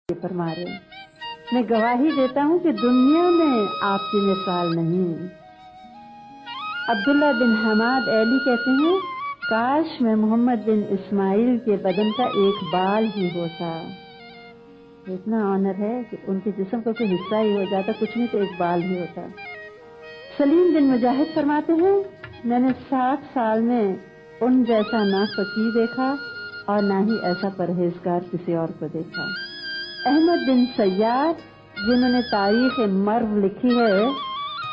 فرما رہے ہیں، میں گواہی دیتا ہوں کہ دنیا میں آپ کی مثال نہیں۔ عبداللہ بن حماد ایلی کہتے ہیں، کاش میں محمد بن اسماعیل کے بدن کا ایک بال ہی ہوتا۔ اتنا آنر ہے کہ ان کے جسم کا کوئی حصہ ہی ہو جاتا، کچھ نہیں تو ایک بال ہی ہوتا۔ سلیم بن مجاہد فرماتے ہیں، میں نے 60 سال میں ان جیسا نہ فقیر دیکھا اور نہ ہی ایسا پرہیزگار کسی اور کو دیکھا۔ احمد بن سیاد جنہوں نے تاریخ مرو لکھی ہے،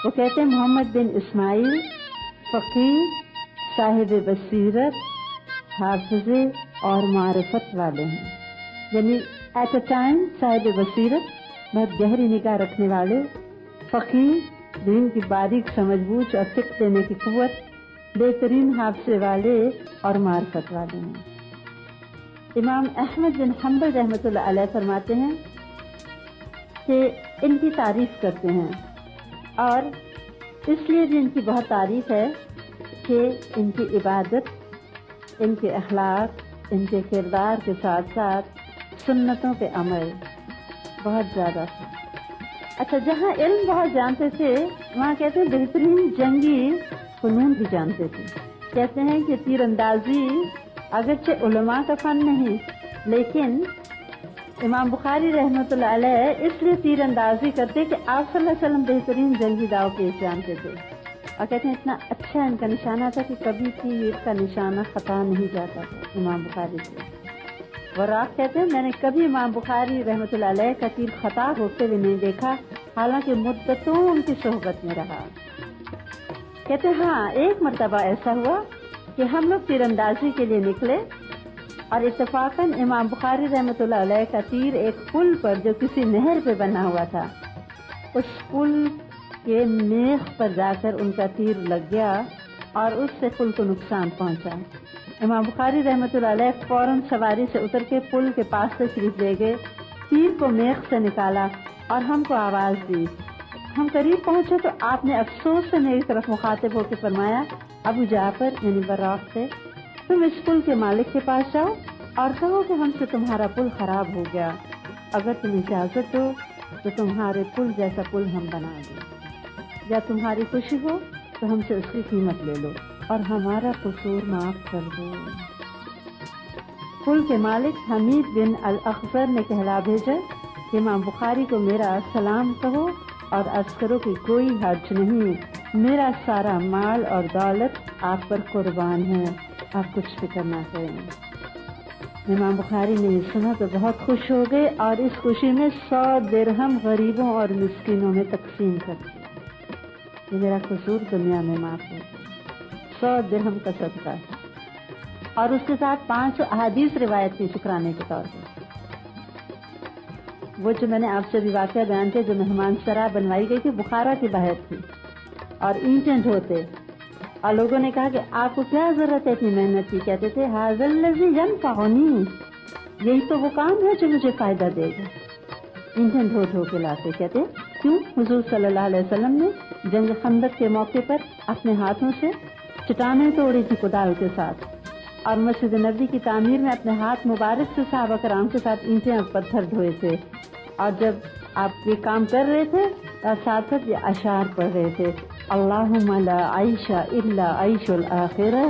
وہ کہتے ہیں محمد بن اسماعیل فقیر، صاحب بصیرت، حافظ اور معرفت والے ہیں، یعنی ایٹ اے ٹائم صاحب بصیرت، بہت گہری نگاہ رکھنے والے، فقیر، دین کی باریک سمجھ بوجھ اور فقہ دینے کی قوت، بہترین حافظے والے اور معرفت والے ہیں۔ امام احمد بن حنبل رحمۃ اللہ علیہ فرماتے ہیں کہ ان کی تعریف کرتے ہیں، اور اس لیے بھی ان کی بہت تعریف ہے کہ ان کی عبادت، ان کے اخلاق، ان کے کردار کے ساتھ ساتھ سنتوں پہ عمل بہت زیادہ تھا۔ اچھا، جہاں علم بہت جانتے تھے وہاں کہتے ہیں بہترین جنگی فنون بھی جانتے تھے۔ کہتے ہیں کہ تیر اندازی اگرچہ علماء کا فن نہیں، لیکن امام بخاری رحمۃ اللہ علیہ اس لیے تیر اندازی کرتے کہ آپ صلی اللہ علیہ وسلم بہترین جنگی داؤ پیش جانتے تھے، اور کہتے ہیں اتنا اچھا ان کا نشانہ تھا کہ کبھی تیر کا نشانہ خطا نہیں جاتا تھا امام بخاری سے۔ وراق کہتے ہیں، میں نے کبھی امام بخاری رحمۃ اللہ علیہ کا تیر خطا ہوتے ہوئے نہیں دیکھا، حالانکہ مدتوں ان کی صحبت میں رہا۔ کہتے ہیں ہاں، ایک مرتبہ ایسا ہوا کہ ہم لوگ تیر اندازی کے لیے نکلے، اور اتفاقاً امام بخاری رحمۃ اللہ علیہ کا تیر ایک پل پر جو کسی نہر پہ بنا ہوا تھا، اس پل کے میخ پر جا کر ان کا تیر لگ گیا اور اس سے پل کو نقصان پہنچا۔ امام بخاری رحمۃ اللہ علیہ فوراً سواری سے اتر کے پل کے پاس سے تشریف لے گئے، تیر کو میخ سے نکالا اور ہم کو آواز دی۔ ہم قریب پہنچے تو آپ نے افسوس سے میری طرف مخاطب ہو کے فرمایا، ابو جعفر یعنی وراق سے، تم اس پل کے مالک کے پاس جاؤ اور کہو کہ ہم سے تمہارا پل خراب ہو گیا، اگر تم اجازت دو تو تمہارے پل جیسا پل ہم بنا دیں، یا تمہاری خوشی ہو تو ہم سے اس کی قیمت لے لو اور ہمارا قصور معاف کر دو۔ پل کے مالک حمید بن الاخضر نے کہلا بھیجا کہ امام بخاری کو میرا سلام کہو اور عرض کرو کہ کوئی حرج نہیں، میرا سارا مال اور دولت آپ پر قربان ہے، آپ کچھ فکر نہ کریں۔ امام بخاری نے یہ سنا تو بہت خوش ہو گئے اور اس خوشی میں 100 درہم غریبوں اور مسکینوں میں تقسیم کر دیا کہ میرا قصور دنیا میں معاف ہو گیا۔ 100 درہم کا صدقہ، اور اس کے ساتھ 500 احادیث روایت کی شکرانے کے طور پر۔ وہ جو میں نے آپ سے بھی واقعہ بیان کیا، جو مہمان سرا بنوائی گئی تھی، بخارا کی باہر تھی اور اینٹیں ڈھوتے، اور لوگوں نے کہا کہ آپ کو کیا ضرورت ہے اتنی محنت کی؟ کہتے تھے ھذا الذی ینفعنی، یہی تو وہ کام ہے جو مجھے فائدہ دے گا۔ اینٹیں ڈھو ڈھو کے لاتے، کہتے کیوں؟ حضور صلی اللہ علیہ وسلم نے جنگ خندق کے موقع پر اپنے ہاتھوں سے چٹانیں توڑی تھی کدال کے ساتھ، اور مسجد نبوی کی تعمیر میں اپنے ہاتھ مبارک سے صحابہ کرام کے ساتھ اینٹیں اور پتھر ڈھوئے تھے، اور جب آپ یہ کام کر رہے تھے اور ساتھ ساتھ یہ اشعار پڑھ رہے تھے، اللہم لا عیش الا عیش الآخرہ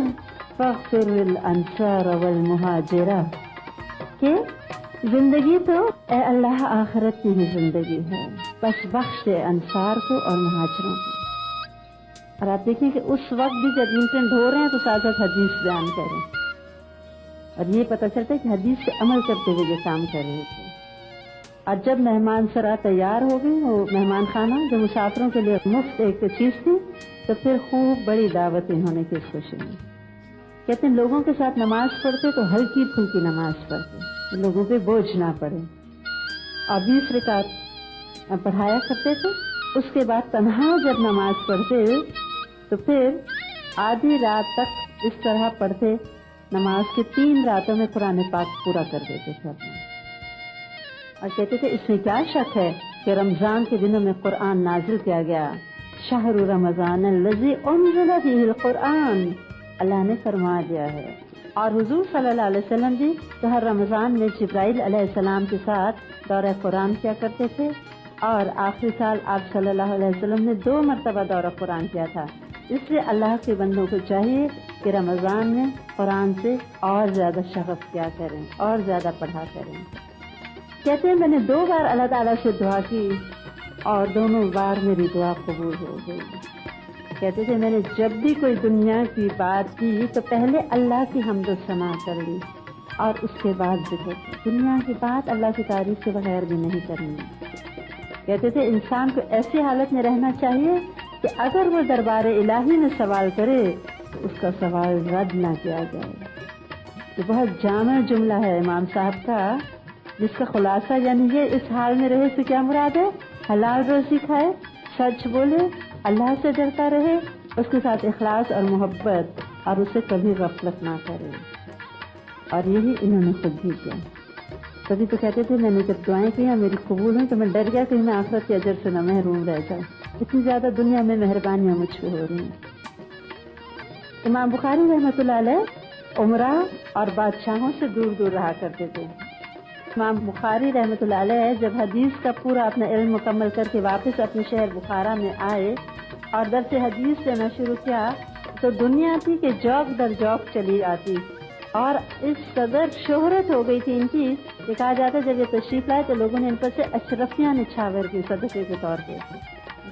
فاغفر للانصار والمہاجرہ، کہ زندگی تو اے اللہ آخرت کی ہی زندگی ہے، بس بخش دے انصار کو اور مہاجروں کو۔ اور آپ دیکھیں کہ اس وقت بھی جب اینٹیں ڈھو رہے ہیں تو ساتھ ساتھ حدیث بیان کریں، اور یہ پتہ چلتا ہے کہ حدیث سے عمل کرتے ہوئے یہ کام کر رہے تھے۔ اور جب مہمان سرا تیار ہو گئی، وہ مہمان خانہ جو مسافروں کے لیے مفت ایک چیز تھی، تو پھر خوب بڑی دعوت انہوں نے کی اس خوشی میں۔ کہتے ہیں لوگوں کے ساتھ نماز پڑھتے تو ہلکی پھلکی نماز پڑھتے، لوگوں پہ بوجھ نہ پڑے، اور 20 رکعت پڑھایا کرتے تھے۔ اس کے بعد تنہا جب نماز پڑھتے تو پھر آدھی رات تک اس طرح پڑھتے، نماز کے 3 راتوں میں قرآن پاک پورا کر دیتے تھے اپنا۔ اور کہتے تھے اس میں کیا شک ہے کہ رمضان کے دنوں میں قرآن نازل کیا گیا، شہر رمضان الذی انزل فیہ القرآن، اللہ نے فرما دیا ہے اور حضور صلی اللہ علیہ وسلم بھی تو ہر رمضان میں جبرائیل علیہ السلام کے ساتھ دورہ قرآن کیا کرتے تھے، اور آخری سال آپ صلی اللہ علیہ وسلم نے 2 مرتبہ دورہ قرآن کیا تھا۔ اس لیے اللہ کے بندوں کو چاہیے کہ رمضان میں قرآن سے اور زیادہ شغف کیا کریں اور زیادہ پڑھا کریں۔ کہتے ہیں میں نے 2 بار اللہ تعالیٰ سے دعا کی اور دونوں بار میری دعا قبول ہو گئی۔ کہتے تھے میں نے جب بھی کوئی دنیا کی بات کی تو پہلے اللہ کی حمد و ثنا کر لی اور اس کے بعد ذکر کی۔ دنیا کی بات اللہ کی تعریف کے بغیر بھی نہیں کرنی۔ کہتے تھے انسان کو ایسی حالت میں رہنا چاہیے کہ اگر وہ دربار الہی میں سوال کرے تو اس کا سوال رد نہ کیا جائے۔ یہ بہت جامع جملہ ہے امام صاحب کا، جس کا خلاصہ یعنی یہ اس حال میں رہے سے کیا مراد ہے؟ حلال روزی کھائے، سچ بولے، اللہ سے ڈرتا رہے، اس کے ساتھ اخلاص اور محبت، اور اسے کبھی غفلت نہ کرے۔ اور یہی انہوں نے خود بھی کیا۔ کبھی تو کہتے تھے میں نے جب دعائیں کی ہیں میری قبول ہیں تو میں ڈر گیا کہ میں آخرت کے اجر سے نہ محروم رہ جاؤں، اتنی زیادہ دنیا میں مہربانیاں مجھ پہ ہو رہی ہیں۔ امام بخاری رحمۃ اللہ علیہ عمرہ اور بادشاہوں سے دور دور رہا کرتے تھے۔ امام بخاری رحمۃ اللہ علیہ جب حدیث کا پورا اپنا علم مکمل کر کے واپس اپنے شہر بخارا میں آئے اور درس حدیث دینا شروع کیا تو دنیا تھی کہ جوک در جوک چلی آتی، اور اس قدر شہرت ہو گئی تھی ان کی کہ کہا جاتا جب یہ تشریف لائے تو لوگوں نے ان پر سے اشرفیاں نچھاور کی صدقے کے طور پہ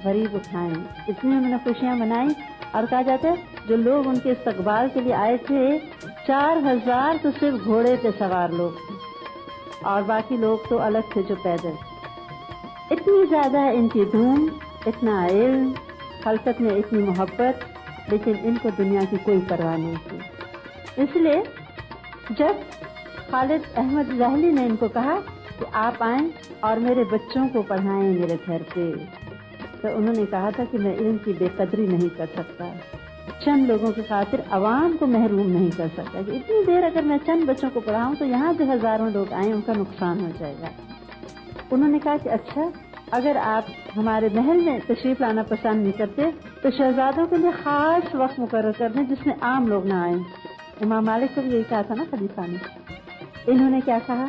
غریب اٹھائیں، اتنی انہوں نے خوشیاں منائیں، اور کہا جاتا ہے جو لوگ ان کے استقبال کے لیے آئے تھے 4000 تو صرف گھوڑے پہ سوار لوگ تھے اور باقی لوگ تو الگ تھے جو پیدل۔ اتنی زیادہ ان کی دھوم، اتنا علم، خلقت میں اتنی محبت، لیکن ان کو دنیا کی کوئی پرواہ نہیں تھی۔ اس لیے جب خالد احمد ظاہری نے ان کو کہا کہ آپ آئیں اور میرے بچوں کو پڑھائیں میرے گھر پہ، تو انہوں نے کہا تھا کہ میں علم کی بے قدری نہیں کر سکتا، چند لوگوں کی خاطر عوام کو محروم نہیں کر سکتا، کہ اتنی دیر اگر میں چند بچوں کو پڑھاؤں تو یہاں جو ہزاروں لوگ آئیں ان کا نقصان ہو جائے گا۔ انہوں نے کہا کہ اچھا اگر آپ ہمارے محل میں تشریف لانا پسند نہیں کرتے تو شہزادوں کے لیے خاص وقت مقرر کر دیں جس میں عام لوگ نہ آئیں۔ امام مالک کو بھی یہی کہا تھا نا خلیفہ نے۔ انہوں نے کیا کہا؟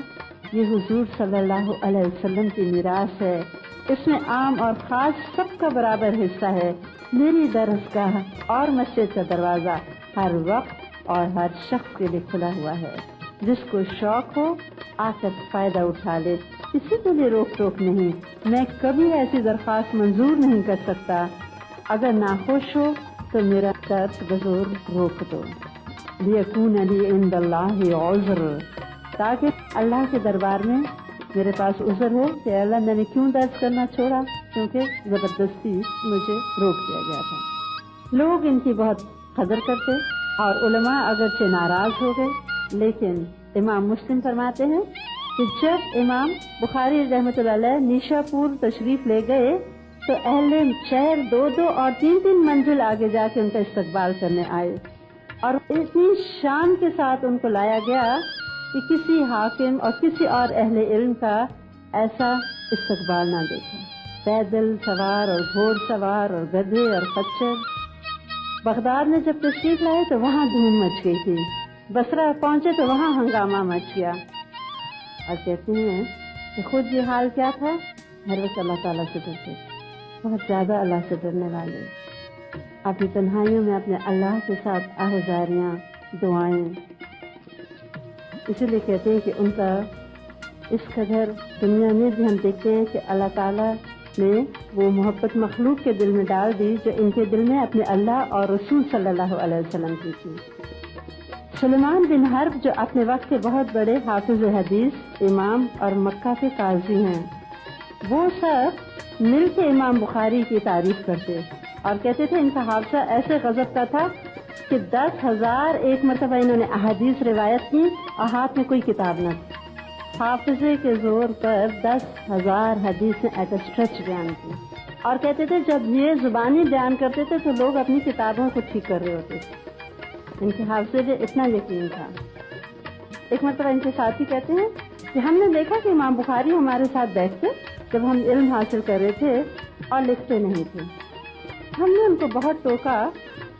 یہ حضور صلی اللہ علیہ وسلم کی میراث ہے، اس میں عام اور خاص سب کا برابر حصہ ہے۔ میری درسگاہ اور مسجد کا دروازہ ہر وقت اور ہر شخص کے لیے کھلا ہوا ہے، جس کو شوق ہو آ کر فائدہ اٹھا لے، کسی کے لیے روک ٹوک نہیں۔ میں کبھی ایسی درخواست منظور نہیں کر سکتا، اگر ناخوش ہو تو میرا درس بزور روک دو۔ لیکون لی عند اللہ عذر، تاکہ اللہ کے دربار میں میرے پاس عذر ہو کہ اللہ میں نے کیوں درس کرنا چھوڑا، کیونکہ زبردستی مجھے روک دیا گیا تھا۔ لوگ ان کی بہت قدر کرتے اور علماء اگرچہ ناراض ہو گئے، لیکن امام مسلم فرماتے ہیں کہ جب امام بخاری رحمۃ اللہ علیہ نیشا پور تشریف لے گئے تو اہل شہر 2 اور 3 منزل آگے جا کے ان کا استقبال کرنے آئے، اور اتنی شان کے ساتھ ان کو لایا گیا کہ کسی حاکم اور کسی اور اہل علم کا ایسا استقبال نہ دیکھا۔ پیدل سوار اور گھوڑ سوار اور گدھے اور خچر۔ بغداد میں جب تشریف لائے تو وہاں دھوم مچ گئی تھی، بصرہ پہنچے تو وہاں ہنگامہ مچ گیا، اور کہتے ہیں کہ خود یہ حال کیا تھا، ہر وقت اللہ تعالیٰ سے ڈرتے، بہت زیادہ اللہ سے ڈرنے والے، اپنی تنہائیوں میں اپنے اللہ کے ساتھ آہذاریاں، دعائیں۔ اسی لیے کہتے ہیں کہ ان کا اس قدر دنیا میں بھی ہم دیکھتے ہیں کہ اللہ تعالیٰ نے وہ محبت مخلوق کے دل میں ڈال دی جو ان کے دل میں اپنے اللہ اور رسول صلی اللہ علیہ وسلم کی تھی۔ سلیمان بن حرب جو اپنے وقت کے بہت بڑے حافظ حدیث، امام اور مکہ کے قاضی ہیں، وہ سب مل کے امام بخاری کی تعریف کرتے اور کہتے تھے ان کا حافظہ ایسے غضب کا تھا کہ 10,000 ایک مرتبہ انہوں نے احادیث روایت کی اور ہاتھ میں کوئی کتاب نہ تھی۔ حافظے کے زور پر 10,000 حدیثیں ایٹ اسٹریچ بیان کی، اور کہتے تھے جب یہ زبانی بیان کرتے تھے تو لوگ اپنی کتابوں کو ٹھیک کر رہے ہوتے تھے، ان کے حافظے پہ اتنا یقین تھا۔ ایک مرتبہ ان کے ساتھی کہتے ہیں کہ ہم نے دیکھا کہ امام بخاری ہمارے ساتھ بیٹھتے جب ہم علم حاصل کر رہے تھے اور لکھتے نہیں تھے، ہم نے ان کو بہت ٹوکا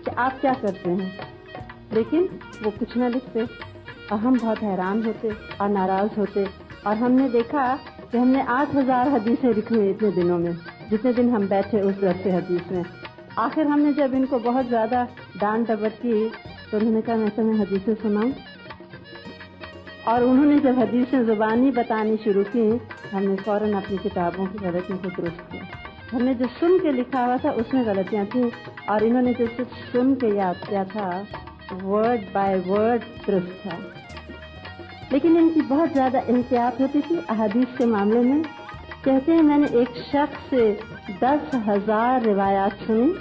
کہ آپ کیا کرتے ہیں، لیکن وہ کچھ نہ لکھتے اور ہم بہت حیران ہوتے اور ناراض ہوتے. اور ہم نے دیکھا کہ ہم نے 8,000 حدیثیں لکھی ہیں اتنے دنوں میں، جتنے دن ہم بیٹھے اس درس حدیث میں. آخر ہم نے جب ان کو بہت زیادہ ڈانٹ ڈپٹ کی تو انہوں نے کہا میں تمہیں حدیثیں سناؤں. اور انہوں نے جب حدیثیں زبانی بتانی شروع کی ہم نے فوراً اپنی کتابوں کی غلطیوں کو درست کیا. ہم نے جو سن کے لکھا ہوا تھا اس میں غلطیاں تھیں اور انہوں نے جو صرف سن کے یاد کیا تھا ورڈ بائی ورڈ درست تھا. لیکن ان کی بہت زیادہ احتیاط ہوتی تھی احادیث کے معاملے میں. کہتے ہیں میں نے ایک شخص سے 10,000 روایات سنی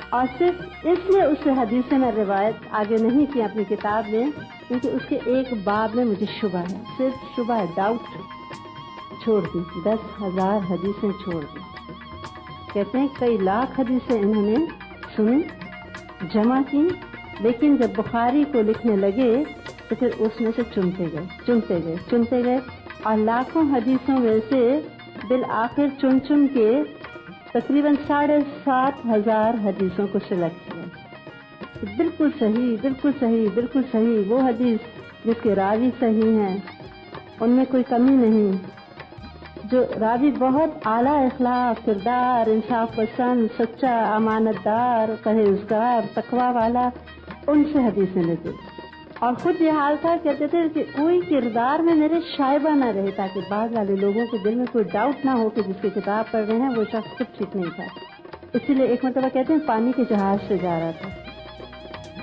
اور صرف اس لیے اس سے حدیث میں روایت آگے نہیں کی اپنی کتاب میں کیونکہ اس کے ایک باب میں مجھے شبہ ہے، صرف شبہ ہے، ڈاؤٹ چھوڑ دی. 10,000 حدیثیں چھوڑ دی. کہتے ہیں کئی لاکھ حدیثیں انہوں نے سنی، جمع کی، لیکن جب بخاری کو لکھنے لگے تو پھر اس میں سے چنتے گئے اور لاکھوں حدیثوں میں سے بالآخر چن کے تقریباً 7,500 حدیثوں کو سلیکٹ کیا. بالکل صحیح وہ حدیث جس کے راوی صحیح ہیں، ان میں کوئی کمی نہیں، جو راوی بہت اعلیٰ اخلاق، کردار، انصاف پسند، سچا، امانت دار، پرہیزگار، تقوی والا، ان سے حدیثیں لیتے. اور خود یہ حال تھا، کہتے تھے کہ کوئی کردار میں میرے شائبہ نہ رہے تاکہ بعض والے لوگوں کے دل میں کوئی ڈاؤٹ نہ ہو کہ جس کی کتاب پڑھ رہے ہیں وہ شخص خود ٹھیک نہیں تھا. اسی لیے ایک مرتبہ کہتے ہیں پانی کے جہاز سے جا رہا تھا،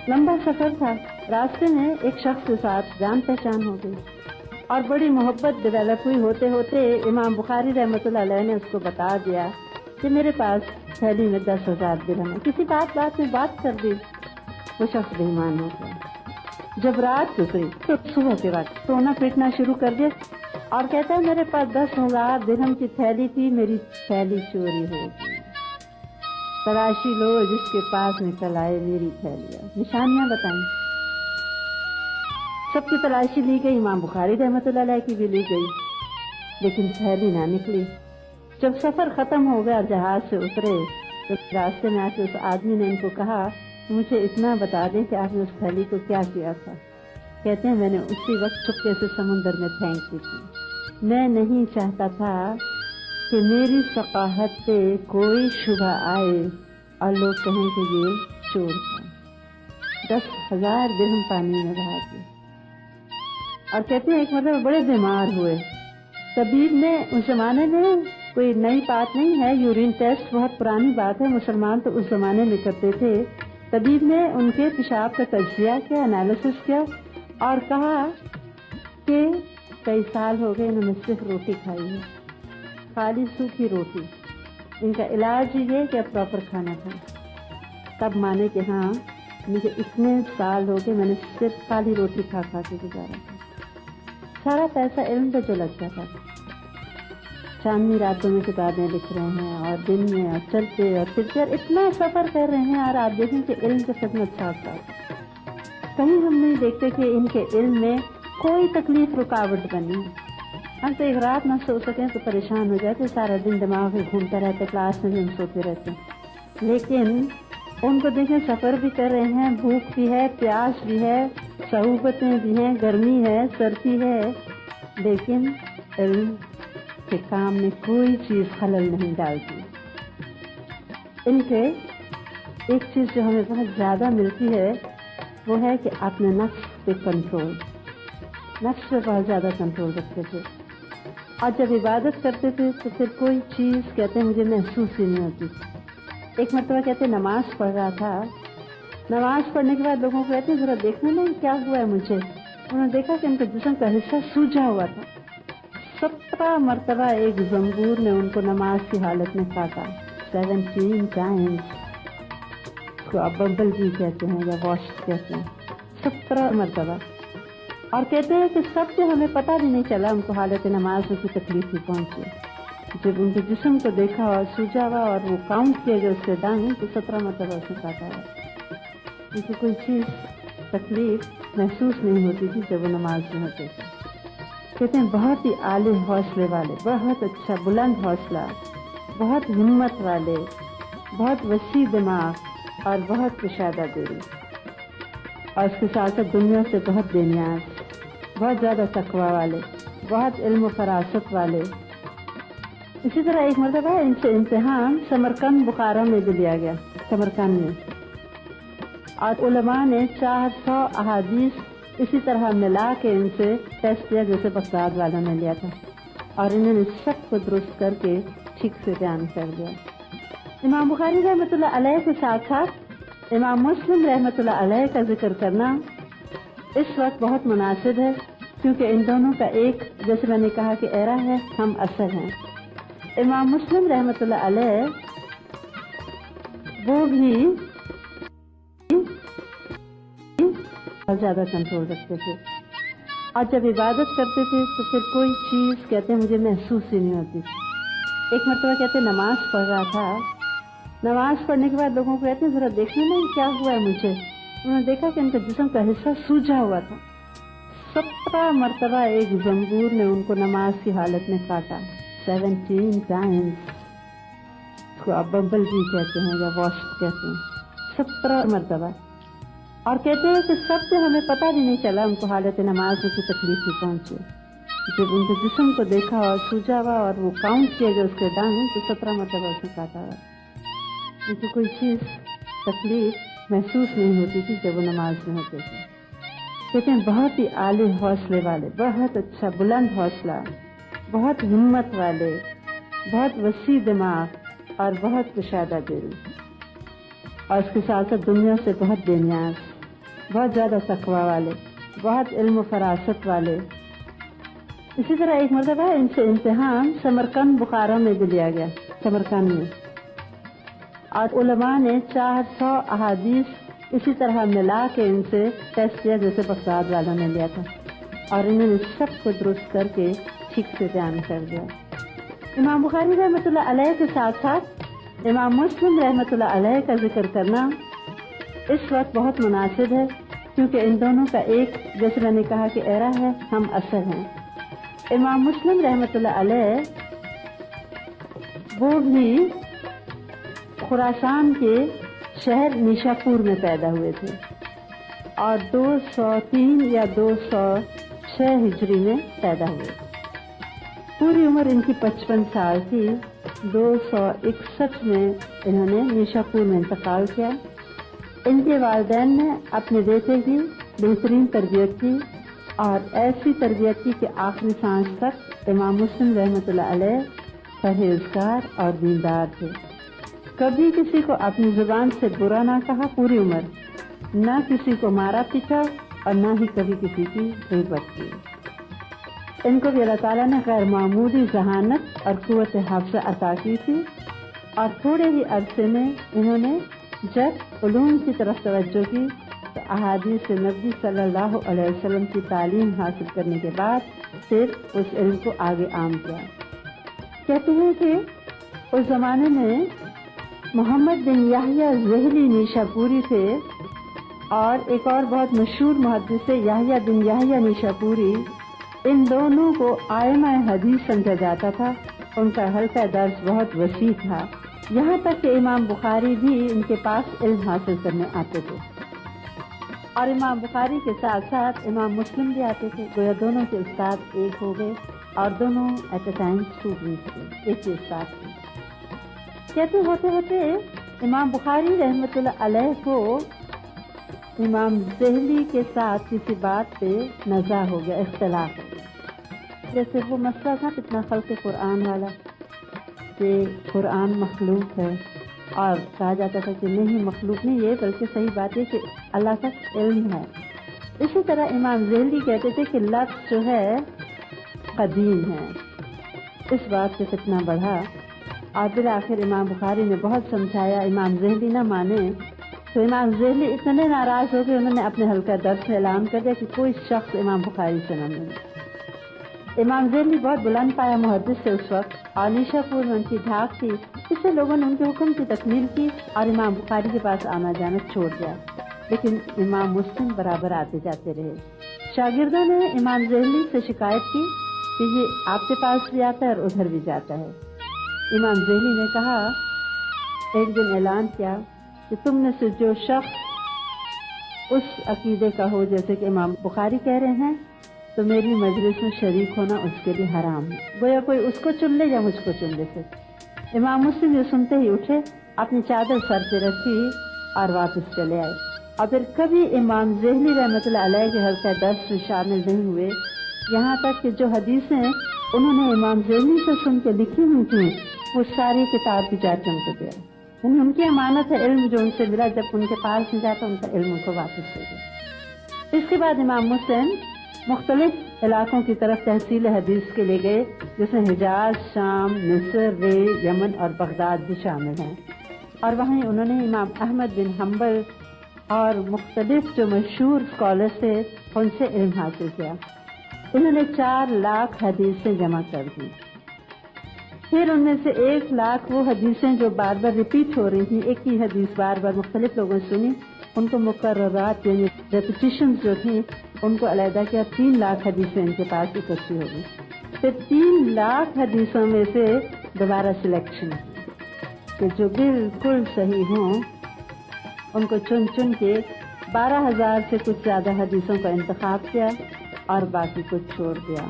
لمبا سفر تھا، راستے میں ایک شخص کے ساتھ جان پہچان ہو گئی اور بڑی محبت ڈیولپ ہوئی. ہوتے ہوتے امام بخاری رحمۃ اللہ علیہ نے اس کو بتا دیا کہ میرے پاس تھیلی میں 10,000 درہم ہے. کسی بات میں بات کر دی، وہ شخص بے ایمان ہو گیا. جب رات گزری تو صبح کے وقت سونا پیٹنا شروع کر دیا اور کہتا ہے میرے پاس 10,000 درہم کی تھیلی تھی، میری تھیلی چوری ہو گئی. تلاشی لو جس کے پاس نکل آئے میری تھیلیاں. نشانیاں بتائیں، سب کی تلاشی لی گئی، امام بخاری رحمۃ اللہ علیہ کی بھی لی گئی، لیکن تھیلی نہ نکلی. جب سفر ختم ہو گیا اور جہاز سے اترے تو راستے میں آ کے اس آدمی نے ان کو کہا مجھے اتنا بتا دیں کہ آپ نے اس تھیلی کو کیا کیا تھا. کہتے ہیں میں نے اسی وقت چپکے سے سمندر میں پھینک دی تھی. میں نہیں چاہتا تھا کہ میری ثقافت پہ کوئی شبہ آئے اور لوگ کہیں کہ یہ چور تھا. 10,000 درہم پانی میں بہا دیے. اور کہتے ہیں ایک مرتبہ بڑے بیمار ہوئے. طبیب نے اس زمانے میں کوئی نئی بات نہیں ہے، یورین ٹیسٹ بہت پرانی بات ہے، مسلمان تو اس زمانے میں کرتے تھے. طبیب نے ان کے پیشاب کا تجزیہ کیا، انالیسس کیا اور کہا کہ کئی سال ہو گئے انہوں نے صرف روٹی کھائی ہے، خالی سوکھی روٹی. ان کا علاج یہ کہ اب پراپر کھانا کھائیں. تب مانے کہ ہاں مجھے اتنے سال ہو گئے میں نے صرف خالی روٹی کھا کے گزارا تھا. سارا پیسہ علم پہ جو لگ جاتا تھا. چاندنی راتوں میں کتابیں لکھ رہے ہیں اور دن میں اور چلتے اور پھرتے اور اتنا سفر کر رہے ہیں اور آپ دیکھیں کہ علم کی خدمت ساتھ کہیں ہم نہیں دیکھتے کہ ان کے علم میں کوئی تکلیف رکاوٹ بنی. ہم تو ایک رات نہ سو سکیں تو پریشان ہو جاتے، سارا دن دماغ میں گھومتا رہتا، کلاس میں بھی ہم سوتے رہتے. لیکن ان کو دیکھیں سفر بھی کر رہے ہیں، بھوک بھی ہے، پیاس بھی ہے، صعوبتیں بھی ہیں، گرمی ہے، سردی ہے، لیکن علم کے کام میں کوئی چیز خلل نہیں ڈالتی. ان کے ایک چیز جو ہمیں بہت زیادہ ملتی ہے وہ ہے کہ اپنے نفس پہ کنٹرول، نفس پہ بہت زیادہ کنٹرول رکھتے تھے. اور جب عبادت کرتے تھے تو پھر کوئی چیز کہتے ہیں مجھے محسوس ہی نہیں ہوتی. ایک مرتبہ کہتے ہیں نماز پڑھ رہا تھا، نماز پڑھنے کے بعد لوگوں کو کہتے ہیں ذرا دیکھنا نہیں کیا ہوا ہے مجھے. انہوں نے دیکھا کہ ان کے جسم کا حصہ سوجا ہوا تھا. 17 مرتبہ ایک زنبور نے ان کو نماز کی حالت میں کاٹا. 17 ٹائمز، اس کو آپ بمبل بھی کہتے ہیں یا واش کہتے ہیں. 17 مرتبہ. اور کہتے ہیں کہ سب سے ہمیں پتہ بھی نہیں چلا ان کو حالت نماز میں کوئی تکلیف نہیں پہنچی. جب ان کے جسم کو دیکھا اور سوجا ہوا اور وہ کاؤنٹ کیا گیا اس کے ڈنگ تو 17 مرتبہ اس نے کاٹا ہوا. کیونکہ کوئی چیز تکلیف محسوس نہیں ہوتی تھی جب وہ نماز میں ہوتے تھے. کہتے ہیں بہت ہی اعلی حوصلے والے، بہت اچھا بلند حوصلہ، بہت ہمت والے، بہت وسیع دماغ اور بہت کشادہ دل. اور اس کے ساتھ ساتھ دنیا سے بہت بے نیاز، بہت زیادہ تقوی والے، بہت علم و فراست والے۔ اسی طرح ایک مرتبہ ان سے امتحان سمرقند بخارا میں بھی لیا گیا، سمرقند میں، اور علماء نے 400 احادیث اسی طرح ملا کے ان سے ٹیسٹ کیا جیسے بغداد والوں نے لیا تھا، اور انہوں نے سب کو درست کر کے ٹھیک سے بیان کر دیا۔ امام بخاری رحمۃ اللہ علیہ کے ساتھ ساتھ امام مسلم رحمۃ اللہ علیہ کا ذکر کرنا اس وقت بہت مناسب ہے، کیونکہ ان دونوں کا ایک، جیسے میں نے کہا کہ ایرا ہے، ہم اثر ہیں۔ امام مسلم رحمۃ اللہ علیہ وہ بھی بہت زیادہ کنٹرول رکھتے تھے، اور جب عبادت کرتے تھے تو پھر کوئی چیز کہتے ہیں مجھے محسوس ہی نہیں ہوتی تھی۔ ایک مرتبہ کہتے ہیں نماز پڑھ رہا تھا، نماز پڑھنے کے بعد لوگوں کو کہتے ہیں ذرا دیکھنے میں کیا ہوا ہے مجھے۔ انہوں نے دیکھا کہ ان کا جسم کا حصہ سوجا ہوا تھا۔ 17 مرتبہ ایک زنبور نے ان کو نماز کی حالت میں کاٹا، 17 ٹائمز، اس کو آپ بمبل بھی کہتے ہیں یا واسپ کہتے ہیں، 17 مرتبہ۔ اور کہتے ہیں کہ سب سے ہمیں پتہ بھی نہیں چلا ان کو حالت نماز میں کوئی تکلیف بھی پہنچی۔ جب ان کے جسم کو دیکھا اور سوجا ہوا اور وہ کاؤنٹ کیا گیا اس کے ڈانگ، تو 17 مرتبہ اس نے کاٹا ہوا، ان کو کوئی چیز تکلیف محسوس نہیں ہوتی تھی جب وہ نماز میں ہوتے تھے۔ کہتے ہیں بہت ہی اعلیٰ حوصلے والے، بہت اچھا بلند حوصلہ، بہت ہمت والے، بہت وسیع دماغ اور بہت کشادہ دل، اور اس کے ساتھ ساتھ دنیا سے بہت بے نیاز، بہت زیادہ تقوی والے، بہت علم و فراست والے۔ اسی طرح ایک مرتبہ ان سے امتحان سمرقند بخارا میں بھی لیا گیا، سمرقند میں، اور علماء نے 400 احادیث اسی طرح ملا کے ان سے ٹیسٹ کیا جیسے بغداد والوں نے لیا تھا، اور انہوں نے سب کو درست کر کے ٹھیک سے بیان کر دیا۔ امام بخاری رحمۃ اللہ علیہ کے ساتھ ساتھ امام مسلم رحمۃ اللہ علیہ کا ذکر کرنا اس وقت بہت مناسب ہے، کیونکہ ان دونوں کا ایک، جیسے میں نے کہا کہ ایرا ہے، ہم اثر ہیں۔ امام مسلم رحمۃ اللہ علیہ وہ بھی خراسان کے شہر نیشاپور میں پیدا ہوئے تھے، اور 203 یا 206 ہجری میں پیدا ہوئے۔ پوری عمر ان کی 55 سال تھی۔ 261 میں انہوں نے نیشاپور میں انتقال کیا۔ ان کے والدین نے اپنے بیٹے کی بہترین تربیت کی، اور ایسی تربیت کی کہ آخری سانس تک امام مسلم رحمۃ اللہ علیہ پرہیزگار اور دیندار تھے۔ کبھی کسی کو اپنی زبان سے برا نہ کہا پوری عمر، نہ کسی کو مارا پیٹا، اور نہ ہی کبھی کسی کی غیبت کی۔ ان کو بھی اللہ تعالیٰ نے غیر معمولی ذہانت اور قوت حافظہ عطا کی تھی، اور تھوڑے ہی عرصے میں انہوں نے جب علوم کی طرف توجہ کی تو احادیث نبی صلی اللہ علیہ وسلم کی تعلیم حاصل کرنے کے بعد پھر اس علم کو آگے عام کیا۔ کہتے ہیں کہ اس زمانے میں محمد بن یحییٰ ذہلی نیشاپوری تھے، اور ایک اور بہت مشہور محدث یحییٰ بن یحییٰ نیشاپوری۔ ان دونوں کو ائمہ حدیث سمجھا جاتا تھا۔ ان کا حلقہ درس بہت وسیع تھا، یہاں تک کہ امام بخاری بھی ان کے پاس علم حاصل کرنے آتے تھے، اور امام بخاری کے ساتھ ساتھ امام مسلم بھی آتے تھے۔ گویا دونوں کے استاد ایک ہو گئے، اور دونوں ایٹ اے ٹائم اسٹوڈنٹ تھے، ایک ہی استاد تھے۔ کہتے ہوتے ہوتے امام بخاری رحمۃ اللہ علیہ کو امام ذہلی کے ساتھ کسی بات پہ نزاع ہو گیا، اختلاف ہو گیا۔ جیسے وہ مسئلہ تھا کتنا خلق قرآن والا، کہ قرآن مخلوق ہے، اور کہا جاتا تھا کہ نہیں مخلوق نہیں ہے، بلکہ صحیح بات ہے کہ اللہ کا علم ہے۔ اسی طرح امام ذہلی کہتے تھے کہ لفظ جو ہے قدیم ہے۔ اس بات سے فتنہ بڑھا، اور پھر آخر امام بخاری نے بہت سمجھایا، امام ذہلی نہ مانے تو امام ذہلی اتنے ناراض ہو گئے، انہوں نے اپنے حلقہ درس میں اعلان کر دیا کہ کوئی شخص امام بخاری سے نہ ملے۔ امام ذہلی بہت بلند پایا محدث سے اس وقت، اور نیشاپور میں ان کی دھاک تھی، اس سے لوگوں نے ان کے حکم کی تکمیل کی اور امام بخاری کے پاس آنا جانا چھوڑ دیا، لیکن امام مسلم برابر آتے جاتے رہے۔ شاگردوں نے امام ذہلی سے شکایت کی کہ یہ آپ کے پاس بھی آتا ہے اور ادھر بھی جاتا ہے۔ امام ذہلی نے کہا، ایک دن اعلان کیا کہ تم میں سے جو شخص اس عقیدے کا ہو جیسے کہ امام بخاری کہہ رہے ہیں تو میری مجلس میں شریک ہونا اس کے لیے حرام ہے، گویا کوئی اس کو چن لے یا مجھ کو چن لے۔ پھر امام مسلم یہ سنتے ہی اٹھے، اپنی چادر سر پہ رکھی اور واپس چلے آئے، اور پھر کبھی امام ذہلی رحمۃ اللہ علیہ کے حلقہ درس میں شامل نہیں ہوئے، یہاں تک کہ جو حدیثیں انہوں نے امام ذہلی سے سن کے لکھی ہوئی تھیں وہ ساری کتاب کی چاچن کو دیا، یعنی ان کی امانت ہے علم جو ان سے ملا، جب ان کے پاس نہیں جاتا ان کا علم ان کو واپس دے دیا۔ اس کے بعد امام مسلم مختلف علاقوں کی طرف تحصیل حدیث کے لیے گئے، جس میں حجاز، شام، مصر، رے، یمن اور بغداد بھی شامل ہیں، اور وہیں انہوں نے امام احمد بن حنبل اور مختلف جو مشہور اسکالر تھے ان سے علم حاصل کیا۔ انہوں نے 4 لاکھ حدیثیں جمع کر دی، پھر ان میں سے 1 لاکھ وہ حدیثیں جو بار بار ریپیٹ ہو رہی تھیں، ایک ہی حدیث بار بار مختلف لوگوں نے سنی، ان کو مقررات یعنی ریپیٹیشنز جو تھیں ان کو علیحدہ کیا، 3 لاکھ حدیثیں ان کے پاس اکٹھی ہو گئی۔ پھر 3 لاکھ حدیثوں میں سے دوبارہ سلیکشن کہ جو بالکل صحیح ہوں ان کو چن چن کے 12,000 سے کچھ زیادہ حدیثوں کا انتخاب کیا اور باقی کو چھوڑ دیا،